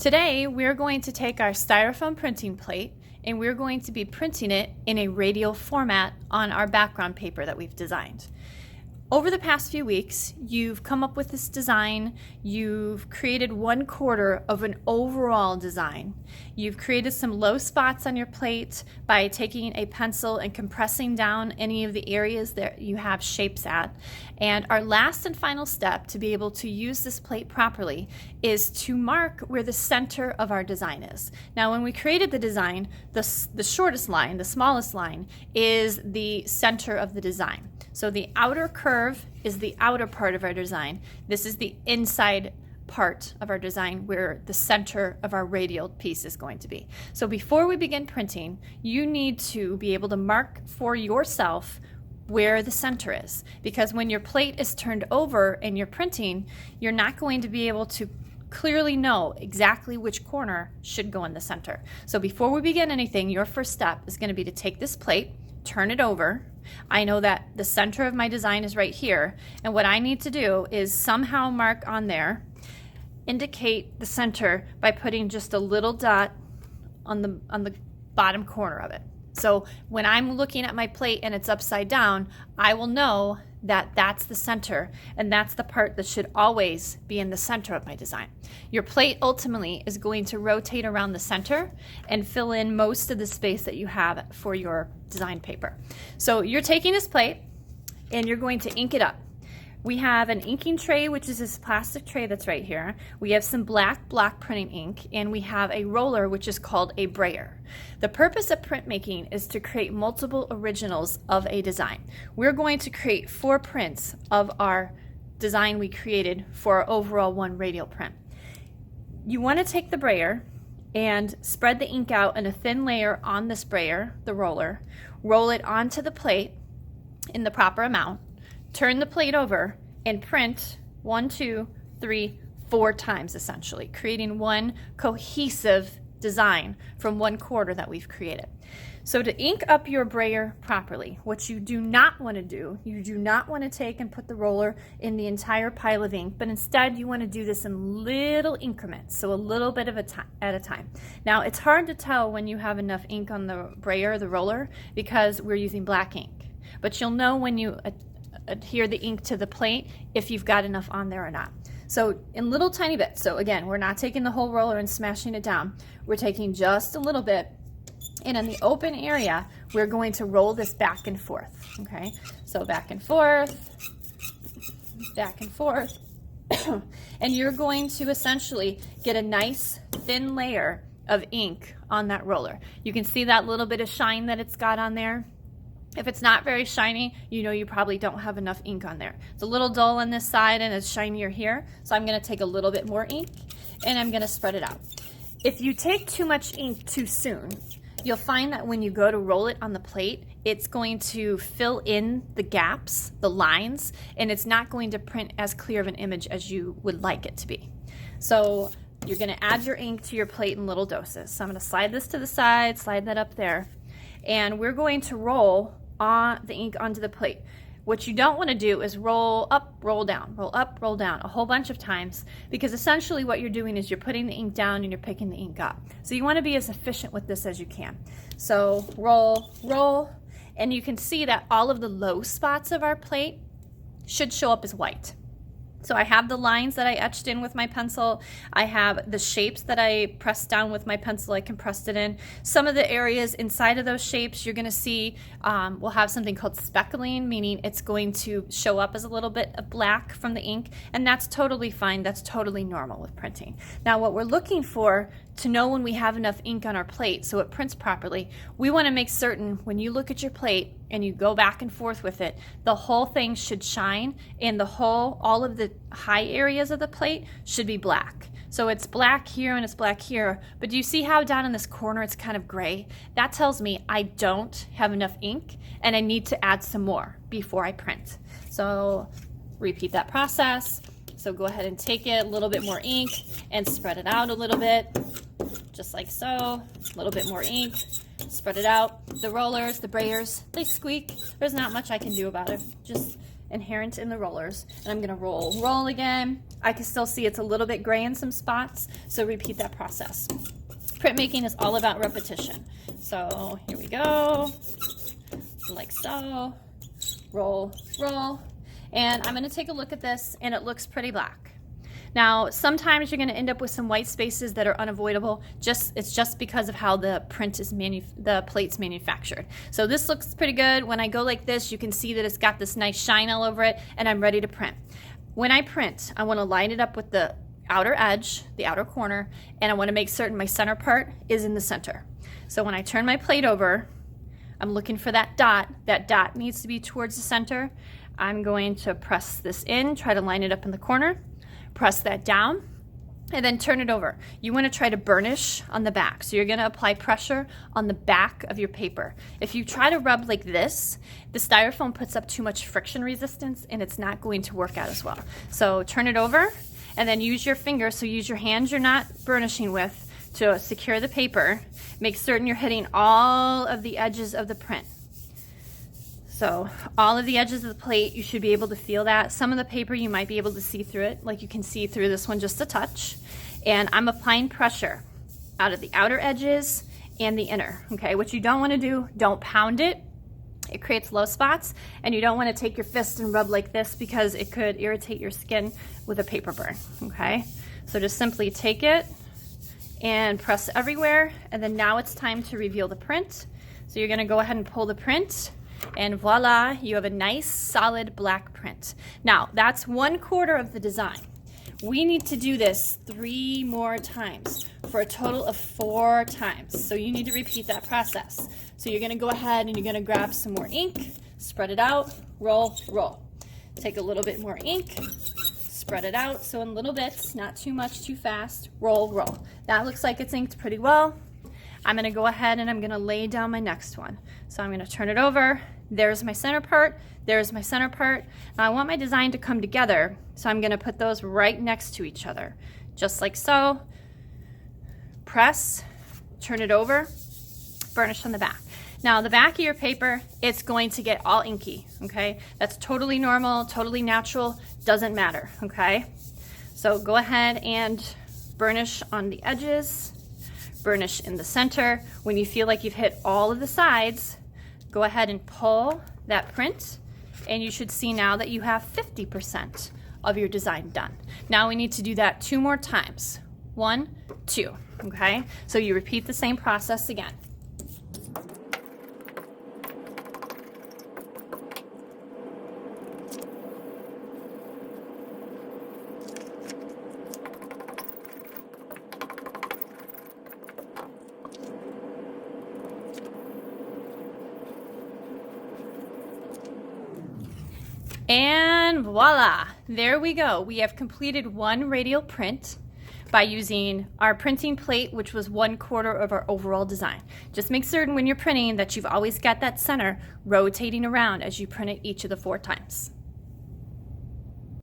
Today we're going to take our styrofoam printing plate and we're going to be printing it in a radial format on our background paper that we've designed. Over the past few weeks, you've come up with this design, you've created 1/4 of an overall design. You've created some low spots on your plate by taking a pencil and compressing down any of the areas that you have shapes at. And our last and final step to be able to use this plate properly is to mark where the center of our design is. Now, when we created the design, the shortest line, the smallest line, is the center of the design. So the outer curve is the outer part of our design. This is the inside part of our design where the center of our radial piece is going to be. So before we begin printing, you need to be able to mark for yourself where the center is, because when your plate is turned over and you're printing, you're not going to be able to clearly know exactly which corner should go in the center. So before we begin anything, your first step is going to be to take this plate, turn it over. I know that the center of my design is right here, and what I need to do is somehow mark on there, indicate the center by putting just a little dot on the bottom corner of it. So when I'm looking at my plate and it's upside down, I will know that that's the center, and that's the part that should always be in the center of my design. Your plate ultimately is going to rotate around the center and fill in most of the space that you have for your design paper. So you're taking this plate and you're going to ink it up. We have an inking tray, which is this plastic tray that's right here. We have some black block printing ink, and we have a roller, which is called a brayer. The purpose of printmaking is to create multiple originals of a design. We're going to create 4 prints of our design we created for our overall 1 radial print. You want to take the brayer and spread the ink out in a thin layer on this brayer, the roller, roll it onto the plate in the proper amount, turn the plate over, and print 1, 2, 3, 4 times essentially, creating one cohesive design from 1/4 that we've created. So to ink up your brayer properly, what you do not want to do, you do not want to take and put the roller in the entire pile of ink, but instead you want to do this in little increments, so a little bit of at a time. Now, it's hard to tell when you have enough ink on the brayer, the roller, because we're using black ink, but you'll know when you adhere the ink to the plate if you've got enough on there or not. So in little tiny bits. So again, we're not taking the whole roller and smashing it down. We're taking just a little bit, and in the open area, we're going to roll this back and forth. Okay, so back and forth, back and forth. And you're going to essentially get a nice thin layer of ink on that roller. You can see that little bit of shine that it's got on there. If it's not very shiny, you know you probably don't have enough ink on there. It's a little dull on this side and it's shinier here, so I'm going to take a little bit more ink and I'm going to spread it out. If you take too much ink too soon, you'll find that when you go to roll it on the plate, it's going to fill in the gaps, the lines, and it's not going to print as clear of an image as you would like it to be. So you're going to add your ink to your plate in little doses. So I'm going to slide this to the side, slide that up there, and we're going to roll the ink onto the plate. What you don't want to do is roll up, roll down, roll up, roll down a whole bunch of times, because essentially what you're doing is you're putting the ink down and you're picking the ink up. So you want to be as efficient with this as you can. So roll, roll, and you can see that all of the low spots of our plate should show up as white. So I have the lines that I etched in with my pencil. I have the shapes that I pressed down with my pencil. I compressed it in. Some of the areas inside of those shapes you're going to see will have something called speckling, meaning it's going to show up as a little bit of black from the ink, and that's totally fine. That's totally normal with printing. Now, what we're looking for to know when we have enough ink on our plate so it prints properly, we want to make certain when you look at your plate and you go back and forth with it, the whole thing should shine, and all of the high areas of the plate should be black. So it's black here and it's black here, but do you see how down in this corner it's kind of gray? That tells me I don't have enough ink and I need to add some more before I print. So repeat that process. So go ahead and take it, a little bit more ink, and spread it out a little bit, just like so. A little bit more ink, spread it out. The rollers, the brayers, they squeak. There's not much I can do about it, just inherent in the rollers. And I'm gonna roll again, I can still see it's a little bit gray in some spots, so repeat that process. Printmaking is all about repetition. So here we go, like so, roll, roll. And I'm gonna take a look at this, and it looks pretty black. Now, sometimes you're gonna end up with some white spaces that are unavoidable. It's just because of how the plate's manufactured. So this looks pretty good. When I go like this, you can see that it's got this nice shine all over it, and I'm ready to print. When I print, I wanna line it up with the outer edge, the outer corner, and I wanna make certain my center part is in the center. So when I turn my plate over, I'm looking for that dot. That dot needs to be towards the center. I'm going to press this in, try to line it up in the corner, press that down, and then turn it over. You want to try to burnish on the back. So you're going to apply pressure on the back of your paper. If you try to rub like this, the styrofoam puts up too much friction resistance, and it's not going to work out as well. So turn it over, and then use your finger. So use your hands you're not burnishing with to secure the paper. Make certain you're hitting all of the edges of the print. So all of the edges of the plate, you should be able to feel that. Some of the paper, you might be able to see through it, like you can see through this one just a touch. And I'm applying pressure out of the outer edges and the inner, okay? What you don't wanna do, don't pound it. It creates low spots, and you don't wanna take your fist and rub like this because it could irritate your skin with a paper burn, okay? So just simply take it and press everywhere, and then now it's time to reveal the print. So you're gonna go ahead and pull the print, and voila, you have a nice solid black print. Now that's 1/4 of the design. We need to do this 3 more times for a total of 4 times. So you need to repeat that process. So you're gonna go ahead and you're gonna grab some more ink, spread it out, roll, roll. Take a little bit more ink, spread it out, so in little bits, not too much, too fast, roll, roll. That looks like it's inked pretty well. I'm gonna go ahead and I'm gonna lay down my next one. So I'm gonna turn it over. There's my center part, there's my center part. Now I want my design to come together, so I'm gonna put those right next to each other, just like so. Press, turn it over, burnish on the back. Now the back of your paper, it's going to get all inky, okay? That's totally normal, totally natural, doesn't matter, okay? So go ahead and burnish on the edges, burnish in the center. When you feel like you've hit all of the sides, go ahead and pull that print, and you should see now that you have 50% of your design done. Now we need to do that 2 more times. 1, 2, okay? So you repeat the same process again. And voila, there we go. We have completed 1 radial print by using our printing plate, which was 1/4 of our overall design. Just make certain when you're printing that you've always got that center rotating around as you print it each of the 4 times.